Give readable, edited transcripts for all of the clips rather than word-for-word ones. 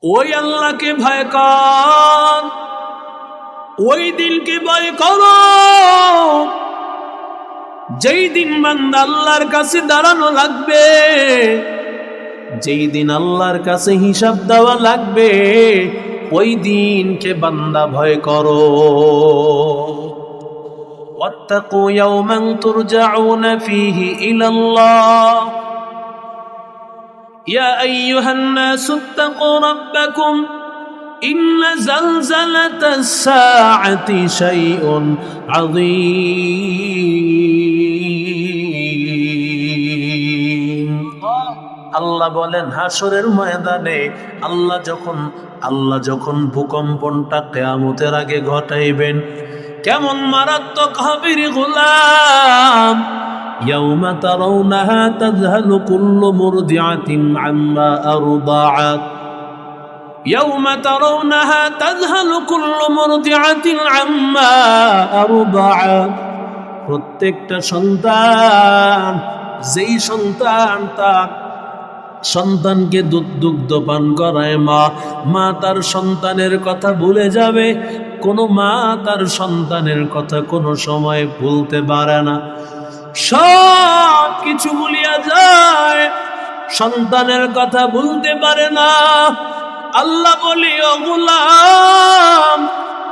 ওই আল্লাহকে ভয় কর, ওই দিনকে ভয় করো যেই দিন বান্দা আল্লাহর কাছে দাঁড়ানো লাগবে, যেই দিন আল্লাহর কাছে হিসাব দেওয়া লাগবে, ওই দিনকে বান্দা ভয় করো। ওয়াত্তাকু ইয়াওমান তুরজাউনা ফীহি ইলাল্লাহ ইয়া আইয়ুহান নাসু ইত্তাকু রাব্বাকুম ইন্না যালযালাতাস সাআতি শাইউন আযীম। আল্লাহ বলেন হাসরের ময়দানে আল্লাহ যখন ভূকম্পনটা কিয়ামতের আগে ঘটাইবেন, কেমন মারাত্মক হবে রে গোলাম। ইয়াউমা তারাউনাহা তাযহালু কুল্লু মুরদিআতিন আম্মা আরদাআত ইয়াউমা তারাউনাহা তাযহালু কুল্লু মুরদিআতিন আম্মা আরদাআত। প্রত্যেকটা সন্তান, যেই সন্তান তার সন্তানকে দুগ্ধ পান করায় মা তার সন্তানের কথা ভুলে যাবে। কোনো মা তার সন্তানের কথা কোনো সময় ভুলতে পারে না, সব কিছু ভুলিয়া যায়, সন্তানের কথা ভুলতে পারে না। আল্লাহ বলি, ও গোলাম,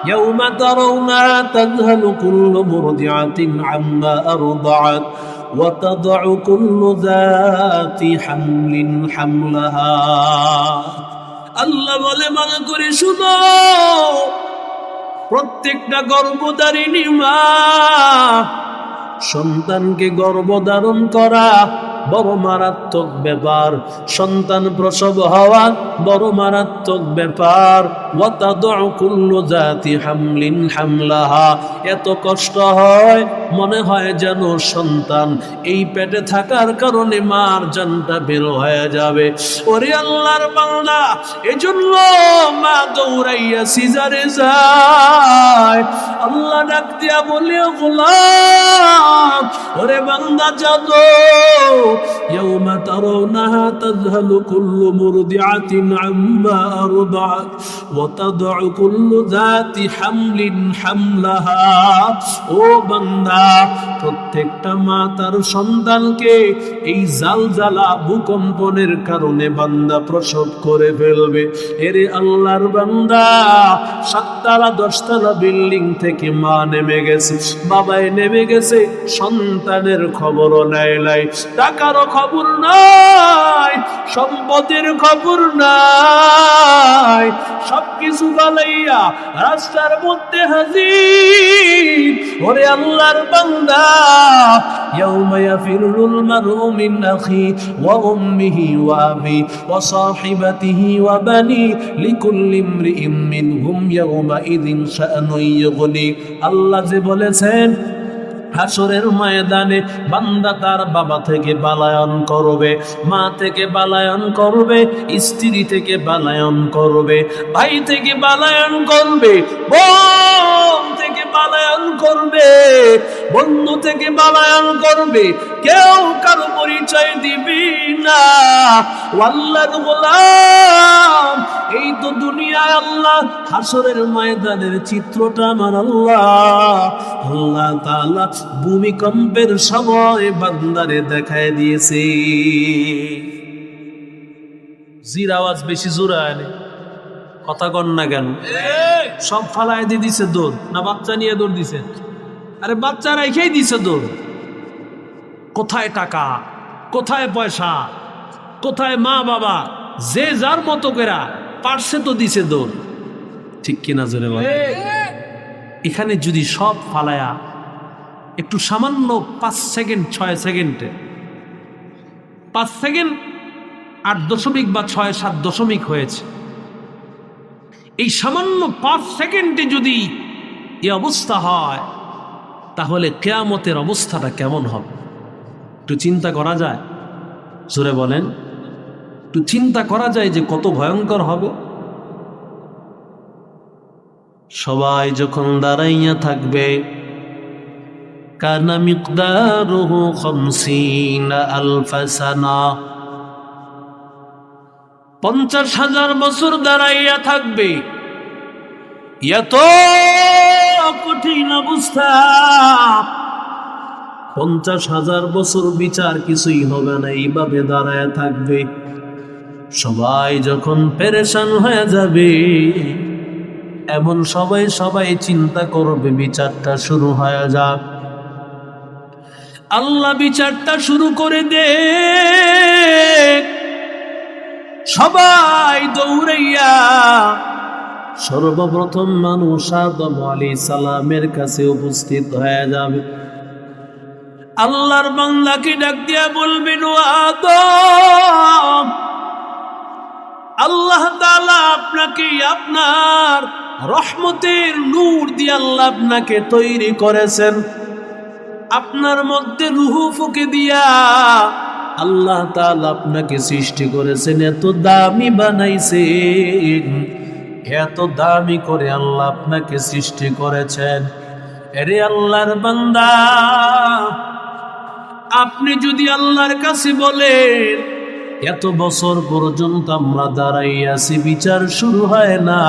ইয়াউমা তারাউনা তাযহালু কুল্লু মুরদিআতিন আম্মা আরদাআত ওয়া তাদউ কুল্লু যাতি হামলিন হামলাহা। আল্লাহ বলে, মনে করে শুনো, প্রত্যেকটা গর্ভধারিণী মা, সন্তানকে গর্ভধারণ করা বড় মারাত্মক ব্যাপার, সন্তান প্রসব হওয়া বড় মারাত্মক ব্যাপার। ওয়া তাদউ কুল্লু যাতি হামলিন হামলাহা। এত কষ্ট হয়, মনে হয় যেন সন্তান এই পেটে থাকার কারণে মার জানটা বের হয়ে যাবে। ওরে আল্লাহর বান্দা, এজন্য মা দৌড়াইয়া সিজারে যায়। আল্লাহ ডাক দিয়া বলে, গোলাম, ওরে বান্দা জানো, ইয়াউমা তারাউনাহা তাযহালু কুল্লু মুরদিআতিন আম্মা আরদাআত ওয়া তাদউ কুল্লু যাতি হামলিন হামলাহা। ও বান্দা, প্রত্যেকটা মা তার সন্তানকে এই জালজালা ভূকম্পনের কারণে বান্দা প্রসব করে ফেলবে। এরে আল্লাহর বান্দা, 7 তলা 10 তলা বিল্ডিং থেকে মা নেমে গেছে, বাবাই নেমে গেছে, সন্তানের খবরও নাই, টাকারও খবর নাই, সম্পদের খবর নাই, সবকিছু বালাইয়া রাস্তার মধ্যে হাজির। ওরে আল্লাহর বান্দা, ইয়াউমা ইয়াফিরুল মারউ মিন আখি ওয়া উম্মিহি ওয়া আবি ওয়া সাহিবাতিহি ওয়া বানি লিকুল্লি ইমরিইম মিনহুম ইয়াউমা ইযিন শাআনুন ইউগনি। আল্লাহ যে বলেছেন, হাসরের ময়দানে বান্দা তার বাবা থেকে পালায়ন করবে, মা থেকে পালায়ন করবে, স্ত্রী থেকে পালায়ন করবে, ভাই থেকে পালায়ন করবে, বোন থেকে পালায়ন করবে, বন্ধু থেকে পালায়ন করবে, কেউ কারো পরিচয় দিবি না। আল্লাহর গোলাম, এই তো দুনিয়ায় আল্লাহ হাসরের ময়দানের চিত্রটা আমার আল্লাহ তাআলা ভূমিকম্পের সময় বান্দারে দেখায় দিয়েছে। জির আওয়াজ বেশি জোরে আনে, কথা কন না কেন? সব ফালায় দিয়ে দিছে দৌড়, না বাচ্চা নিয়ে দৌড় দিছে? আরে বাচ্চা রেখেই দিছে দৌড়। কোথায় টাকা, কোথায় পয়সা, কোথায় মা বাবা, যে যার মতো করে পারছে তো দিছে দৌড়। ঠিক কিনা জোরে বলে? এখানে যদি সব ফালায়া একটু সামান্য 5 সেকেন্ড 6 সেকেন্ডে 5 সেকেন্ড 8 দশমিক বা 6 7 দশমিক হয়েছে, এই সামান্য 5 সেকেন্ডে যদি এই অবস্থা হয়, তাহলে কিয়ামতের অবস্থাটা কেমন হবে একটু চিন্তা করা যায়? জোরে বলেন, একটু চিন্তা করা যায় যে কত ভয়ঙ্কর হবে। সবাই যখন দাঁড়াইয়া থাকবে, কানা মিকদারুহু 50 আলফা সানা, 50,000 বছর দাঁড়াইয়া থাকবে। এত কঠিন অবস্থা, 50,000 বছর বিচার কিছুই হবে না, এইভাবে দাঁড়ায় থাকবে। সবাই যখন পেরেশান হয়ে যাবে, এমন সবাই চিন্তা করবে বিচারটা শুরু হয়ে যাক। আল্লাহ বিচারটা শুরু করে দে। সবাই দৌড়াইয়া সর্বপ্রথম মানুষ আদম আলাইহিস সালামের কাছে উপস্থিত হয়ে যাবে। আল্লাহর বান্দাকে ডাক দিয়া বলবেন, ও আদম, আল্লাহ তাআলা আপনাকে আপনার রহমতের নূর দিয়ে আল্লাহ আপনাকে তৈরি করেছেন। আপনার মধ্যে রূহ ফুঁকে দিয়া আল্লাহ তাআলা আপনাকে সৃষ্টি করেছেন, এত দামি বানাইছেন, এত দামি করে আল্লাহ আপনাকে সৃষ্টি করেছেন। আরে আল্লাহর বান্দা, আপনি যদি আল্লাহর কাছে বলেন, এত বছর পর্যন্ত আমরা দাঁড়াইয়াছি, বিচার শুরু হয় না,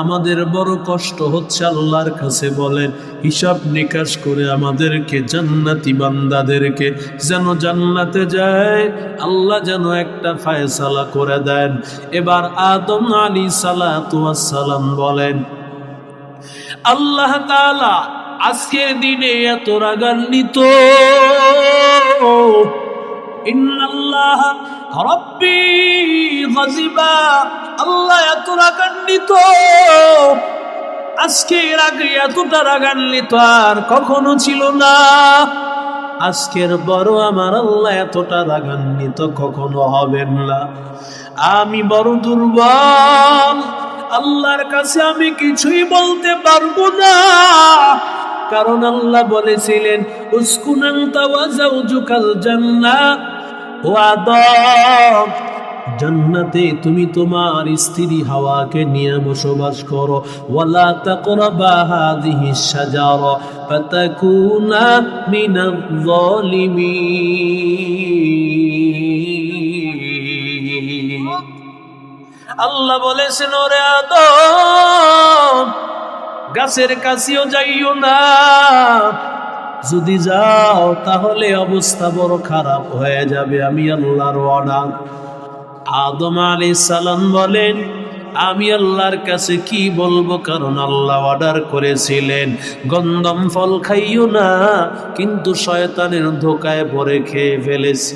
আমাদের বড় কষ্ট হচ্ছে, আল্লাহর কাছে বলেন হিসাব নিকাশ করে আমাদেরকে জান্নাতি বান্দাদেরকে যেন জান্নাতে যায়, আল্লাহ যেন একটা ফায়সালা করে দেন। এবার আদম আলাইহিস সালাতু ওয়াস সালাম বলেন, আল্লাহ তাআলা আজকের দিনে এত রাগান্বিত, ইন্নাল্লাহ রাব্বি গাযিবা, আল্লাহ এত রাগান্বিত, আজকের আগে এতটা রাগান্বিত আর কখনো ছিল না। আজকের বড় আমার আল্লাহ এতটা রাগান্বিত কখনো হবেন না। আমি বড় দুর্বল, আল্লাহর কাছে আমি কিছুই বলতে পারবো না, কারণ আল্লাহ বলেছিলেন উসকুন আনতা ওয়া যাওজুকাল জান্নাহ, ও আদম, জান্নাতে তুমি তোমার স্ত্রী হাওয়াকে নিয়ে বসবাস করো। ওয়ালা তাকরাবা হাযিহিশ শাজারা ফাতাকুনা মিনাজ যালিমিন। আল্লাহ বলেছেন, ওরে আদম, গাছের কাছেও যাইও না, যদি যাও তাহলে অবস্থা বড় খারাপ হয়ে যাবে, আমি আল্লাহর অর্ডার। আদম আলাইহিস সালাম বলেন, আমি আল্লাহর কাছে কি বলবো, কারণ আল্লাহ অর্ডার করেছিলেন গন্ধম ফল খাইও না, কিন্তু শয়তানের ধোকায় পড়ে খেয়ে ফেলেছি,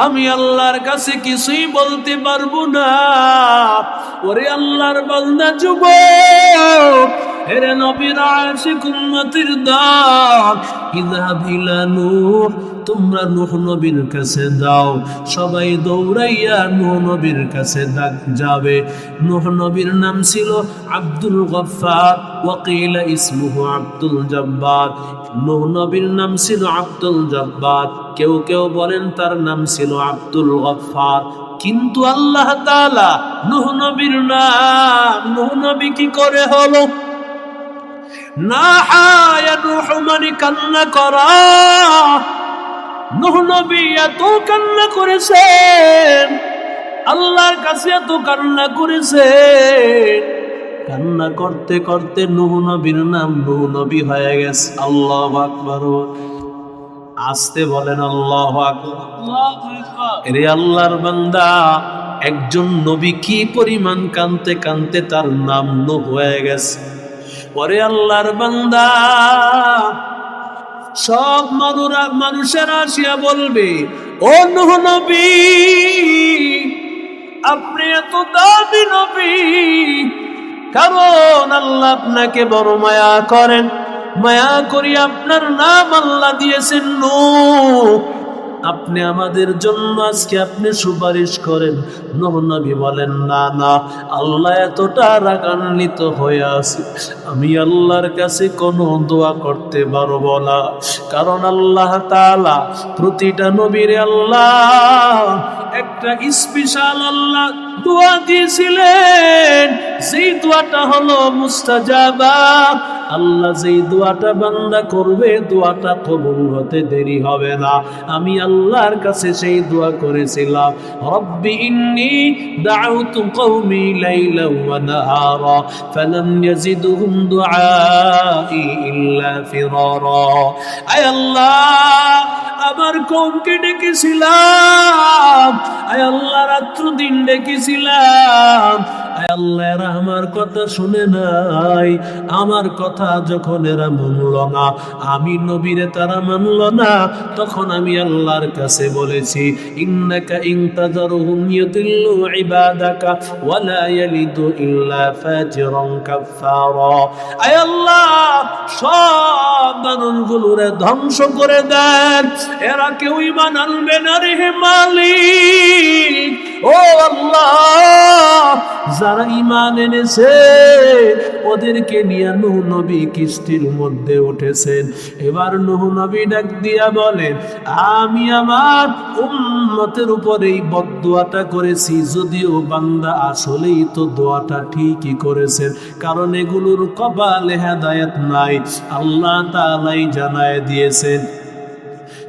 আমি আল্লাহর কাছে কিছুই বলতে পারবো না। ওরে আল্লাহর বান্দা যুবক, এরে নবীর আশিক উম্মতির দল, ইযহাব ইলা নূহ, তোমরা নূহ নবীর কাছে যাও। সবাই দৌড়াইয়া নূহ নবীর কাছে যাবে। নূহ নবীর নাম ছিল আব্দুল গফফার, ওয়াকিলা ইসমুহু আব্দুল জব্বার। নূহ নবীর নাম ছিল আব্দুল জব্বার, কেউ কেউ বলেন তার নাম ছিল আব্দুল গফফার। কিন্তু আল্লাহ তাআলা নূহ নবীর নাম নূহ নবী কি করে হলো? মানে কান্না করা। নূহ নবী এত কান্না করেছেন, আল্লাহর কাছে এত কান্না করেছেন, কান্না করতে করতে নূহ নবীর নাম নূহ নবী হয়ে গেছে। আল্লাহু আকবার, আসতে বলেন আল্লাহু আকবার। রে আল্লাহর বান্দা, একজন নবী কি পরিমাণ কানতে কানতে তার নাম নূহ হয়ে গেছে। পরে আল্লাহর বান্দা, সব মানুষেরা আসিয়া বলবে, ও নূহ নবী, আপনি এত দামি নবী, কারণ আল্লাহ আপনাকে বড় মায়া করেন, মায়া করি আপনার নাম আল্লাহ দিয়েছেন নূহ, আপনি আমাদের জন্য আজকে আপনি সুপারিশ করেন। নূহ নবী বলেন, না না, আল্লাহ এতটা রাগান্বিত হয়ে আছে, আমি আল্লাহর কাছে কোনো দোয়া করতে পারবো না, কারণ আল্লাহ তাআলা প্রতিটা নবীর আল্লাহ একটা স্পেশাল আল্লাহ দোয়া দিয়েছিলেন, সেই দোয়াটা হলো মুস্তাজাবা। আল্লাহ যেই দোয়াটা বান্দা করবে দোয়াটা কবুল হতে দেরি হবে না। আমি আল্লাহর কাছে সেই দোয়া করেছিলাম, রব্বি ইন্নী দাউতু কওমি লাইলান ওয়া নাহারা ফালাম ইয়াজিদহুম দুআই ইল্লা ফিরারা। আয় আল্লাহ, আমার কওমকে ডেকেছিলাম, আয় আল্লাহ রাত্র দিন ডেকেছিলাম, আয় আল্লাহ এরা আমার কথা শুনে নাই। আমার কথা যখন এরা মানল না, আমি নবীরে তারা মানল না, তখন আমি আল্লাহর কাছে বলেছি, ইন্নাকা ইন তাযারহুম ইউদিল্লু ইবাদাকা ওয়া লা ইয়ালিদু ইল্লা ফাজিরান কাফফারা। আয় আল্লাহ, সব মানুষগুলোরে ধ্বংস করে দেন, এরা কেউ ঈমান আনবে না রে মালিক। ও আল্লাহ, যারা ঈমান এনেছে ওদেরকে নিয়ে নূহ নবী কিস্তির মধ্যে উঠেছেন। এবার নূহ নবী ডাক দিয়া বলেন, আমি আমার উম্মতের উপর এই বদদোয়াটা করেছি, যদিও বান্দা আসলেই তো দোয়াটা ঠিকই করেছেন, কারণ এগুলোর কপালে হেদায়েত নাই, আল্লাহ তাআলাই জানায় দিয়েছেন।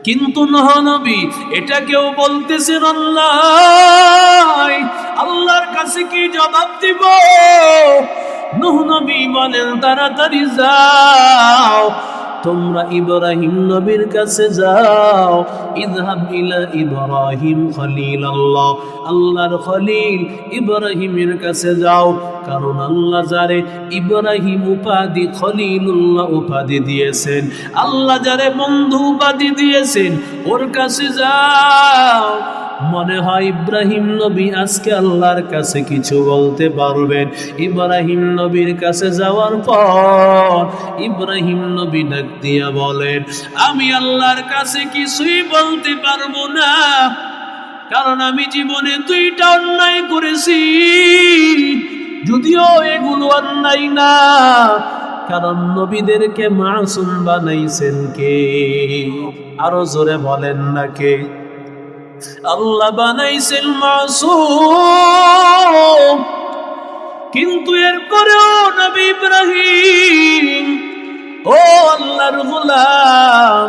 কিন্তু নূহ নবী এটা কেউ বলতেছেন আল্লাহ, আল্লাহর কাছে কি জবাব দিব? নূহ নবী বলেন, তাড়াতাড়ি যাও, তোমরা ইব্রাহিম নবীর কাছে যাও। ইযহাব ইলা ইব্রাহিম খলিলাল্লাহ, আল্লাহর খলিল ইব্রাহিমের কাছে যাও, কারণ আল্লাহ যারে ইব্রাহিম উপাধি খলিলুল্লাহ উপাধি দিয়েছেন, আল্লাহ যারে বন্ধু উপাধি দিয়েছেন, ওর কাছে যাও। মনে হয় ইব্রাহিম নবী আজকে আল্লাহর কাছে কিছু বলতে পারবেন। ইব্রাহিম নবীর কাছে যাওয়ার পর ইব্রাহিম নবী ডাক দিয়া বলেন, আমি আল্লাহর কাছে কিছুই বলতে পারবো না, কারণ আমি জীবনে 2টা অন্যায় করেছি, যদিও এগুলো অন্যায় না, কারণ নবীদেরকে মাসুম বানাইছেন কে? আরো জোরে বলেন না কে? আল্লাহ বানাইছেন মাসুম। কিন্তু এরপরেও নবী ইব্রাহিম, ও আল্লাহর গোলাম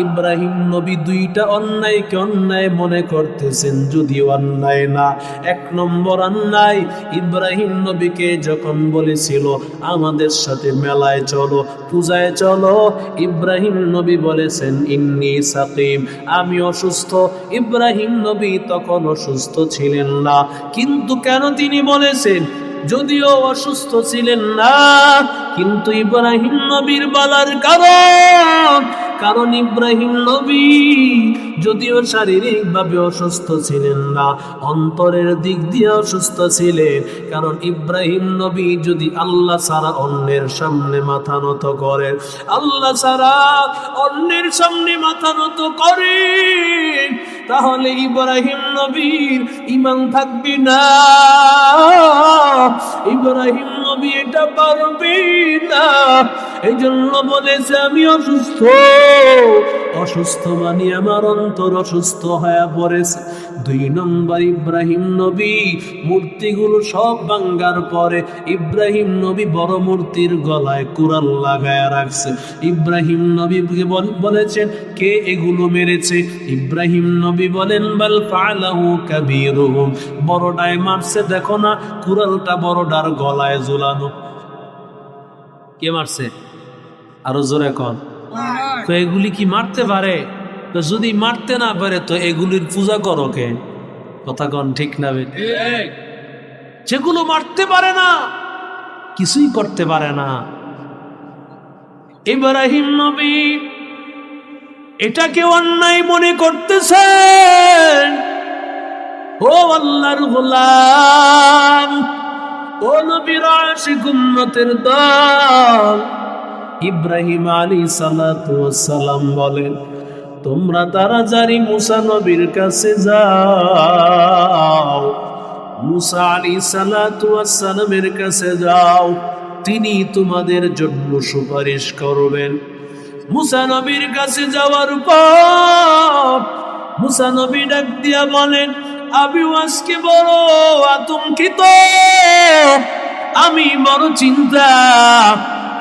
ইব্রাহিম নবী 2টা অন্যায়কে অন্যায় মনে করতেছেন, যদিও অন্যায় না। 1 নম্বর অন্যায়, ইব্রাহিম নবীকে যখন বলেছিল আমাদের সাথে মেলায় চলো, পূজায় চলো, ইব্রাহিম নবী বলেছেন ইন্নী সাকিম, আমি অসুস্থ। ইব্রাহিম নবী তখন অসুস্থ ছিলেন না, কিন্তু কেন তিনি বলেছেন? যদিও অসুস্থ ছিলেন না, কিন্তু ইব্রাহিম নবীর বলার কারণ ইব্রাহিম নবী যদিও শারীরিকভাবে অসুস্থ ছিলেন না, অন্তরের দিক দিয়ে অসুস্থ ছিলেন। কারণ ইব্রাহিম নবী যদি আল্লাহ ছাড়া অন্যের সামনে মাথা নত করেন, আল্লাহ ছাড়া অন্যের সামনে মাথা নত করেন, তাহলে ইব্রাহিম নবীর ঈমান থাকবে না। ইব্রাহিম নবী এটা পারবে না, এই জন্য বলেছে আমি অসুস্থ। অসুস্থ মানে আমার অন্তর অসুস্থ হয়ে পড়েছে। 2 নম্বর, ইব্রাহিম নবী মূর্তিগুলো সব ভাঙ্গার পরে ইব্রাহিম নবী বড় মূর্তির গলায় কুড়াল লাগায় রাখছে। ইব্রাহিম নবী বলেছেন, কে এগুলো মেরেছে? ইব্রাহিম নবী বলেন, বাল ফাআলাহু কাবীরুহুম, বড়টায় মারছে, দেখো না কুড়ালটা বড়টার গলায় ঝুলানো। কে মারছে? আরো জোরে কন। তো এগুলি কি মারতে পারে? তো যদি মারতে না পারে তো এগুলির পূজা করো কে? কথা কন ঠিক না? যেগুলো মারতে পারে না, কিছুই করতে পারে না। ইব্রাহিম নবী এটাকে অন্যায় মনে করতেছেন। ও আল্লাহর গোলাম, ও নবীর আশিক উম্মতের দল, ইব্রাহিম আলাইহিস সালাতু ওয়াস সালাম বলেন, তোমরা তাড়াতাড়ি মুসা নবীর কাছে যাও, মুসা আলাইহিস সালাতু ওয়াস সালামের কাছে যাও, তিনি তোমাদের জন্য সুপারিশ করবেন। মুসা নবীর কাছে যাওয়ার পর মুসা নবী ডাক দিয়া বলেন, আমি আজকে বড় আতঙ্কিত, আমি বড় চিন্তা,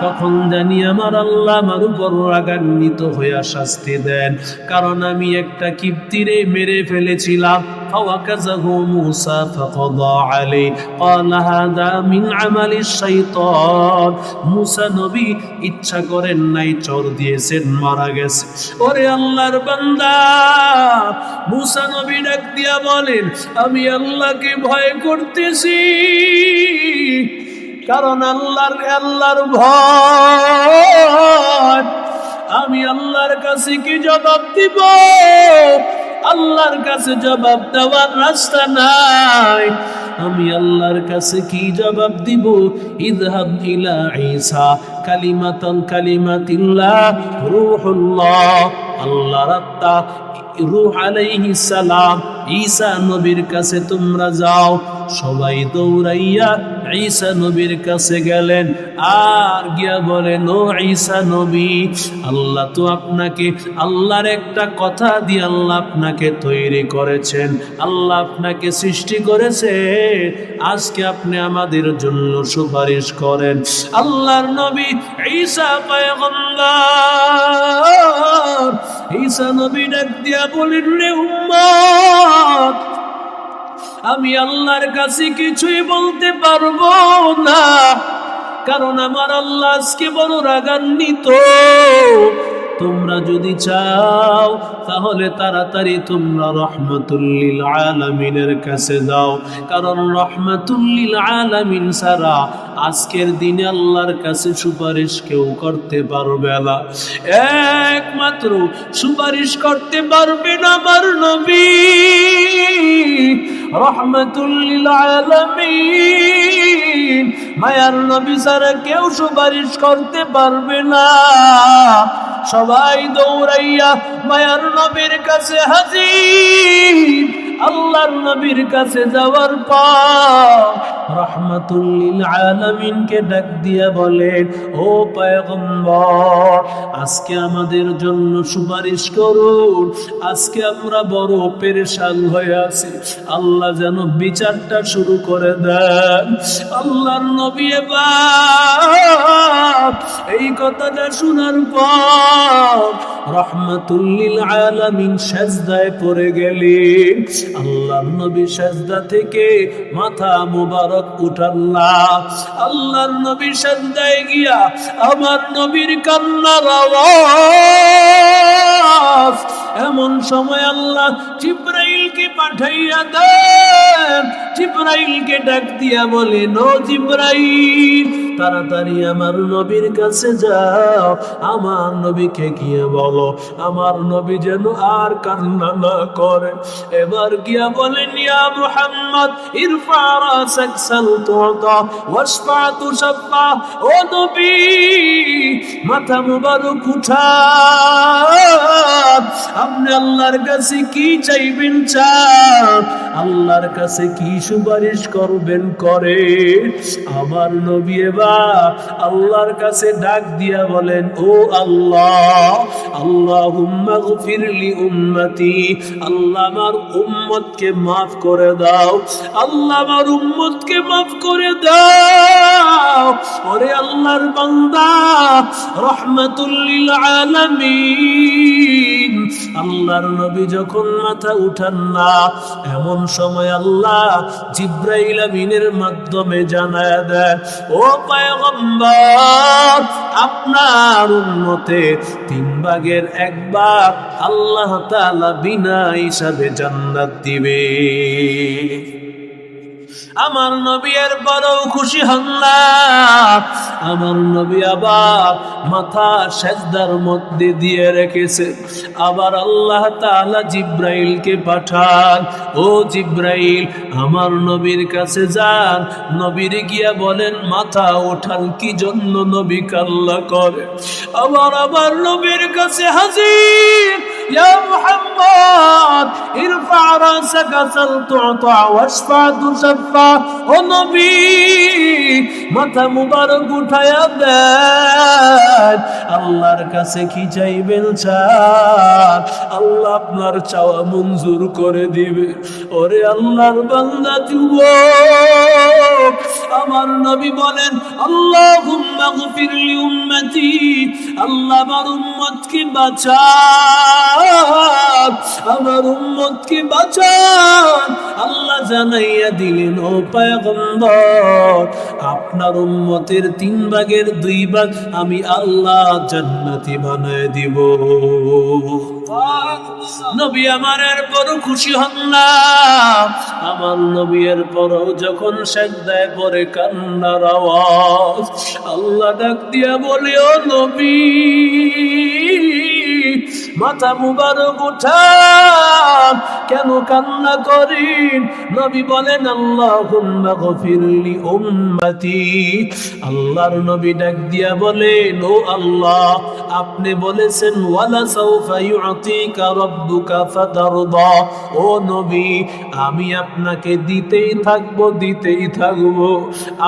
কখন জানি আমার আল্লাহ আমার উপর রাগান্বিত হইয়া শাস্তি দেন, কারণ আমি একটা কিপ্তিরে মেরে ফেলেছিলাম। فوكزه موسى فقضى عليه قال هذا من عمل الشيطان। মুসা নবী ইচ্ছা করেন নাই, চোর দিয়েছেন, মারা গেছে। ওরে আল্লাহর বান্দা, মুসা নবী ডাক দিয়া বলেন, আমি আল্লাহকে ভয় করতেছি, কারণ আল্লাহর ভয়। আমি আল্লাহর কাছে কি জবাব দিব? আল্লাহর কাছে জবাব দেওয়ার রাস্তা নাই। আমি আল্লাহর কাছে কি জবাব দিব? ইযহাব ইলা ঈসা কালিমাতিল্লাহ রূহুল্লাহ। আল্লাহর আত্মা রূহ আলাইহিস সালাম ঈসা নবীর কাছে তোমরা যাও। সবাই দৌড়াইয়া ঈসা নবীর কাছে গেলেন, আর গিয়া বলেন, ও ঈসা নবী, আল্লাহ তো আপনাকে, আল্লাহর একটা কথা দিয়ে আল্লাহ আপনাকে তৈরি করেছেন, আল্লাহ আপনাকে সৃষ্টি করেছে, আজকে আপনি আমাদের জন্য সুপারিশ করেন। আল্লাহর নবী ঈসা পয়গম্বর, ঈসা নবী ডাক দিয়া বলেন, রে উম্মত, আমি আল্লাহর কাছে কিছুই বলতে পারবো না, কারণ আমার আল্লাহ আজকে বড় রাগান্বিত। তোমরা যদি চাও তাহলে তাড়াতাড়ি তোমরা রহমাতুল লিল আলামিনের কাছে যাও, কারণ রহমাতুল লিল আলামিন ছাড়া আজকের দিনে আল্লাহর কাছে সুপারিশ কেউ করতে পারবে না। একমাত্র সুপারিশ করতে পারবেন আমার নবী রহমাতুল লিল আলামিন। মায়ার নবী ছাড়া কেউ সুপারিশ করতে পারবে না। সবাই দৌড়াইয়া মায়ার নবীর কাছে হাজির। আল্লাহর নবীর কাছে যাওয়ার পর রহমাতুল লিল আলামিনকে ডাক দিয়া বলেন, ও পয়গম্বর, আজকে আমাদের জন্য সুপারিশ করুন, আজকে আমরা বড় পেরেশান হয়ে আছি, আল্লাহ যেন বিচারটা শুরু করে দেন। আল্লাহর নবী এবার এই কথাটা শোনার পর রহমাতুল লিল আলামিন সিজদায় পড়ে গেলেন। আল্লাহর নবী সিজদা থেকে মাথা মুবারক উঠাল্লাহ। আল্লাহর নবী সিজদায় গিয়া আমার নবীর কান্নার আওয়াজ। এমন সময় আল্লাহ জিবরাইলকে পাঠাইয়া দেন। জিবরাইলকে ডাক দিয়া বলেন, ও জিবরাইল, তাড়াতাড়ি আমার নবীর কাছে যাও, আমার নবীকে গিয়ে বলো আমার নবী যেন আর কান্না না করে। এবার গিয়া বলেন, ইয়া মুহাম্মদ ইরফা রাসাক সাল তুতা ওয়াশফা তুশফা। ও নবী, মাথা মুবারক উঠান, আপনি আল্লাহর কাছে কি চাইবেন চান, আল্লাহর কাছে কি সুপারিশ করবেন করে। আমার নবী এবার আল্লাহর কাছে ডাক দিয়া বলেন, ও আল্লাহ, আল্লাহুম্মা গফির লি উম্মতি, আল্লাহ আমার উম্মতকে মাফ করে দাও, আল্লাহ আমার উম্মতকে মাফ করে দাও। ওরে আল্লাহর বান্দা রহমাতুল লিল আলামিন, আল্লাহর নবী যখন মাথা উঠান না, এমন সময় আল্লাহ জিবরাইল আমিনের মাধ্যমে জানায় দেন, ও পয়গম্বর, আপনার উম্মতে 3 ভাগের 1 ভাগ আল্লাহ তাআলা বিনা হিসাবে জান্নাত দিবে। আমার নবী এর বড় খুশি হন না। আমার নবী আবার মাথা সিজদার মধ্যে দিয়ে রেখেছে। আবার আল্লাহ তাআলা জিবরাইলকে পাঠান, ও জিবরাইল, আমার নবীর কাছে যান, নবীর গিয়া বলেন মাথা ওঠান কি জন্য নবী কাল্লা করে। আবার নবীর কাছে হাজির, ইয়া মুহাম্মদ ইরফা রাসাকা সাল তুতা ওয়াশফা তুশফা। ও নবী, মাথা মুবারক উঠায়া দেন, আল্লাহর কাছে কি চাইবেন চান, আল্লাহ আপনার চাওয়া মঞ্জুর করে দিবে। ওরে আল্লাহর বান্দা যুবক, আমার নবী বলেন আল্লাহুম্মা গফির লি উম্মতি, আল্লাহ আমার উম্মতকে বাঁচান, আমার উম্মতকে বাঁচান। আল্লাহ জানাইয়া দিলেন ও পয়গম্বর, আপনার উম্মতের 3 ভাগের 2 ভাগ আমি আল্লাহ জান্নাতি বানায় দিব। নবী আমার এরপর খুশি হন না। আমার নবী এরপরও যখন সিজদায় পড়ে কান্নার আওয়াজ, আল্লাহ ডাক দিয়া বলে ও নবী, মাথা মুবারক উঠান, কেন কান্না করেন? নবী বলেন আল্লাহুম্মা গফির লি উম্মতি। আল্লাহর নবী ডাক দিয়া বলেন ও আল্লাহ, আপনি বলেছেন ওয়ালা সাউফা ইউতিকা রাব্বুকা ফাতারদা। ও নবী, আমি আপনাকে দিতেই থাকবো, দিতেই থাকবো।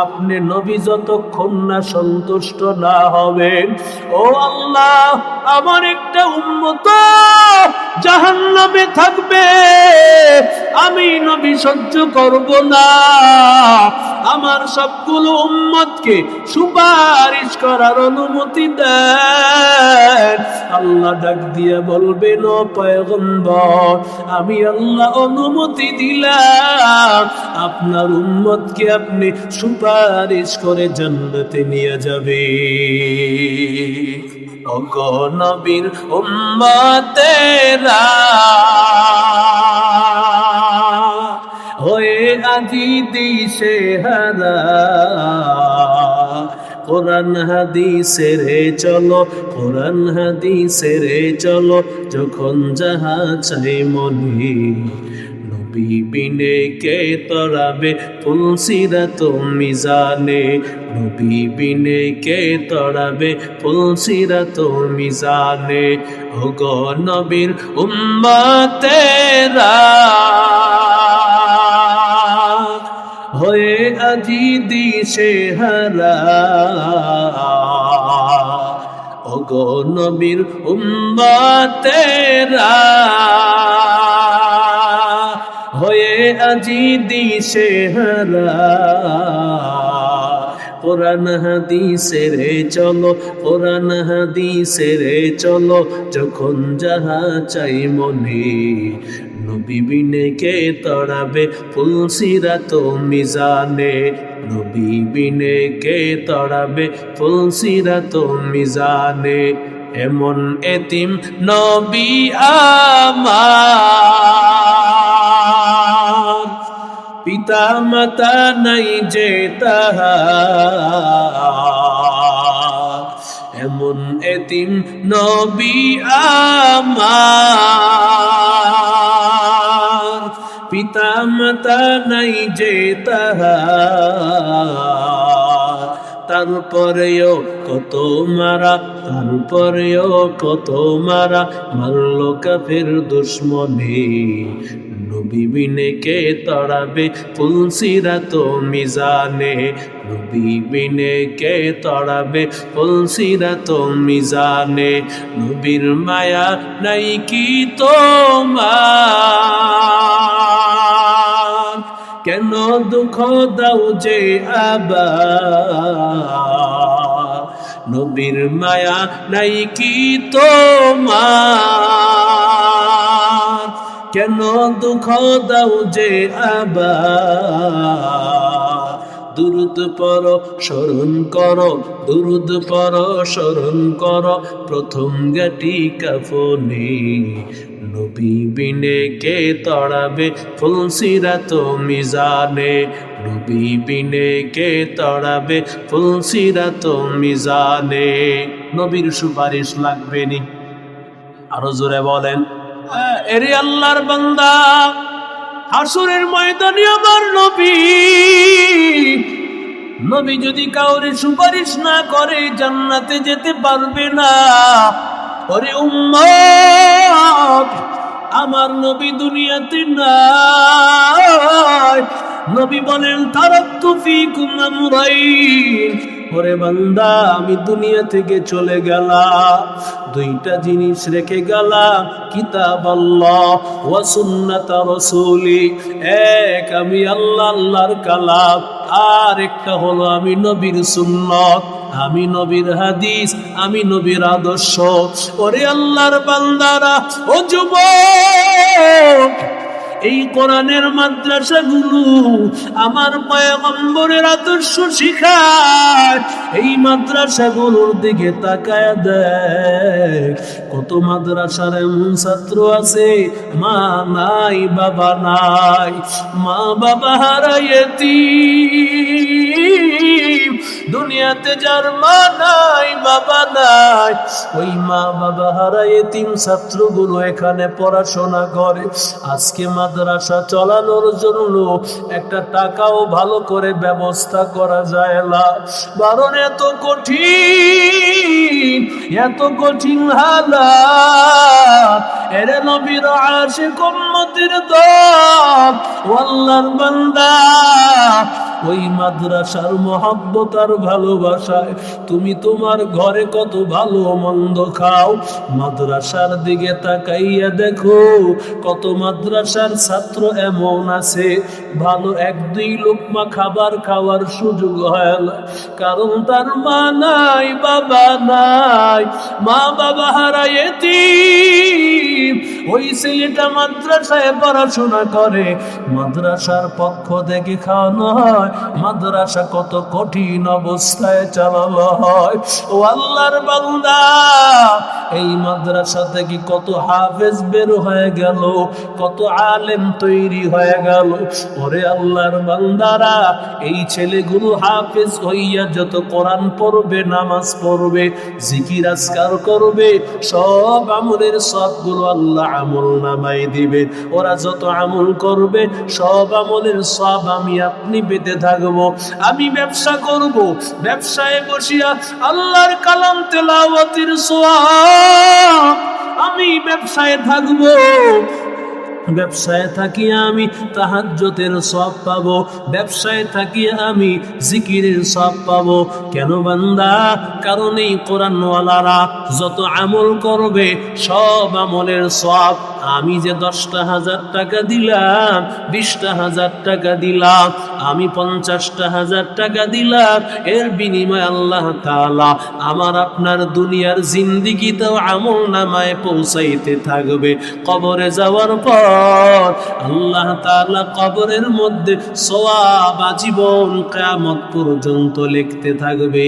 আপনি নবী যতক্ষণ না সন্তুষ্ট না হবেন, ও আল্লাহ, আমার একটা উম্মত জাহান্নামে থাকবে, আমি নবী সহ্য করব না। আমার সবগুলো উম্মতকে সুপারিশ করার অনুমতি দেন। আল্লাহ ডাক দিয়ে বলবেন ও পয়গম্বর, আমি আল্লাহ অনুমতি দিলাম, আপনার উম্মতকে আপনি সুপারিশ করে জান্নাতে নিয়ে যাবে। ওগো নবীর উম্মতেরা হয়ে আজি দিশে হারা, কোরআন হাদিসের চলো, কোরআন হাদিসের চলো, যখন যাহা চাই মনে, নবী বিনে কে তরাবে ফুলসিরাত মিজানে, নবী বিনে কে তরাবে ফুলসিরাত মিজানে। ওগো নবীর উম্মতেরা হয়ে আজি দিশে হারা, ওগো নবীর উম্মতেরা হয়ে আজি দিশে হারা, কোরআন হাদিসের চলো, কোরআন হাদিসের চলো, যখন যাহা চাই মনে, নবী বিনে কে তড়াবে ফুলসিরাত মিজানে, নবী বিনে কে তড়াবে ফুলসিরাত মিজানে। এমন এতিম নবী আমার, পিতা মাতা নাই যে তাহার, এমন এতিম নবী আমার, পিতা মাতা নাই যে তাহার, তারপরেও কত মারা, তারপরেও কত মারা, মারল কাফের দুশ্মনে, নবী বিনে কে তড়াবে ফুলসিরাত মিজানে, নবী বিনে কে তড়াবে ফুলসিরাত মিজানে। নবীর মায়া নাই কি তোমার, কেন দুঃখ দাও যে আবার, নবীর মায়া নাই কি তোমার, কেন দুঃখ দাও যে আবার। দুরুদ পড়ো স্মরণ করো, দুরুদ পড়ো স্মরণ করো, প্রথম গাটি কাফনে, নবী বিনে কে তড়াবে ফুলসিরাত মিজানে, নবী বিনে কে তড়াবে ফুলসিরাত মিজানে। নবীর সুপারিশ লাগবে নি? আরো জোরে বলেন। এরে আল্লাহর বান্দা, হাসরের ময়দানে আমার নবী, নবী যদি কাউরে সুপারিশ না করে জান্নাতে যেতে পারবে না। ওরে উম্মত, আমার নবী দুনিয়াতে নাই। নবী বলেন তারাক্তু ফীকুম আমরাইন, ওরে বান্দা আমি দুনিয়া থেকে চলে গেলাম, 2টা জিনিস রেখে গেলাম, কিতাব আল্লাহ ওয়া সুন্নাত রাসূলি। এক, আমি আল্লাহ আল্লাহর কালাম আর একটা হলো আমি নবীর সুন্নত, আমি নবীর হাদিস, আমি নবীর আদর্শ। ওরে আল্লাহর বান্দারা, ও যুবক, এই কোরআনের মাদ্রাসাগুলো আমার পয়গম্বরের আদর্শ শিখায়। এই মাদ্রাসাগুলোর দিকে তাকায় দেখ, কত মাদ্রাসার এমন ছাত্র আছে মা নাই বাবা নাই, মা বাবা হারায় এতিম। দুনিয়াতে যার মা নাই বাবা নাই, ওই মা বাবা হারায় এতিম ছাত্রগুলো এখানে পড়াশোনা করে। আজকে মাদ্রাসা চালানোর জন্য একটা টাকাও ভালো করে ব্যবস্থা করা যায় না, কারণ এত কঠিন, এত কঠিন হালাত। এরে নবীর আশিক উম্মতের দল, ও আল্লাহর বান্দা, ওই মাদ্রাসার মহব্বত আর ভালোবাসায় তুমি তোমার ঘরে কত ভালো মন্দ খাও, মাদ্রাসার দিকে তাকাইয়া দেখো কত মাদ্রাসার ছাত্র এমন আছে ভালো এক দুই লোকমা খাবার খাওয়ার সুযোগ হয় না, কারণ তার মা নাই বাবা নাই, মা বাবা হারায় এতিম। ওই ছেলেটা মাদ্রাসায় পড়াশোনা করে, মাদ্রাসার পক্ষ থেকে খাওয়ানো হয়, মাদ্রাসা কত কঠিন অবস্থায় চালানো হয়। ও আল্লাহর বান্দা, এই মাদ্রাসা থেকে কত হাফেজ বের হয়ে গেল, কত আলেম তৈরি হয়ে গেল। ওরে আল্লাহর বান্দারা, এই ছেলেগুলো হাফেজ হইয়া যত কোরআন পড়বে, নামাজ পড়বে, জিকির আজকার করবে, সব আমলের সবগুলো আল্লাহ আমল নামাই দিবে। ওরা যত আমল করবে সব আমলের সব আমি আপনি পেতে থাকবো। আমি ব্যবসা করব, ব্যবসায় বসিয়া আল্লাহর কালাম তেলাওয়াতের সওয়াব আমি ব্যবসায় থাকবো, ব্যবসায় থাকিয়া আমি তাহাজ্জুদের সওয়াব পাবো, ব্যবসায় থাকিয়া আমি জিকিরের সওয়াব পাবো। কেন বান্দা? কারণ এই কোরআনওয়ালারা যত আমল করবে সব আমলের সওয়াব আমি যে 10,000 টাকা দিলাম, 20,000 টাকা দিলাম, আমি 50,000 টাকা দিলাম, এর বিনিময়ে আল্লাহ তাআলা আমার আপনার দুনিয়ার জিন্দেগিতেও আমল নামায় পৌঁছাইতে থাকবে। কবরে যাওয়ার পর আল্লাহ তাআলা কবরের মধ্যে সওয়াব আজীবন কিয়ামত পর্যন্ত লিখতে থাকবে।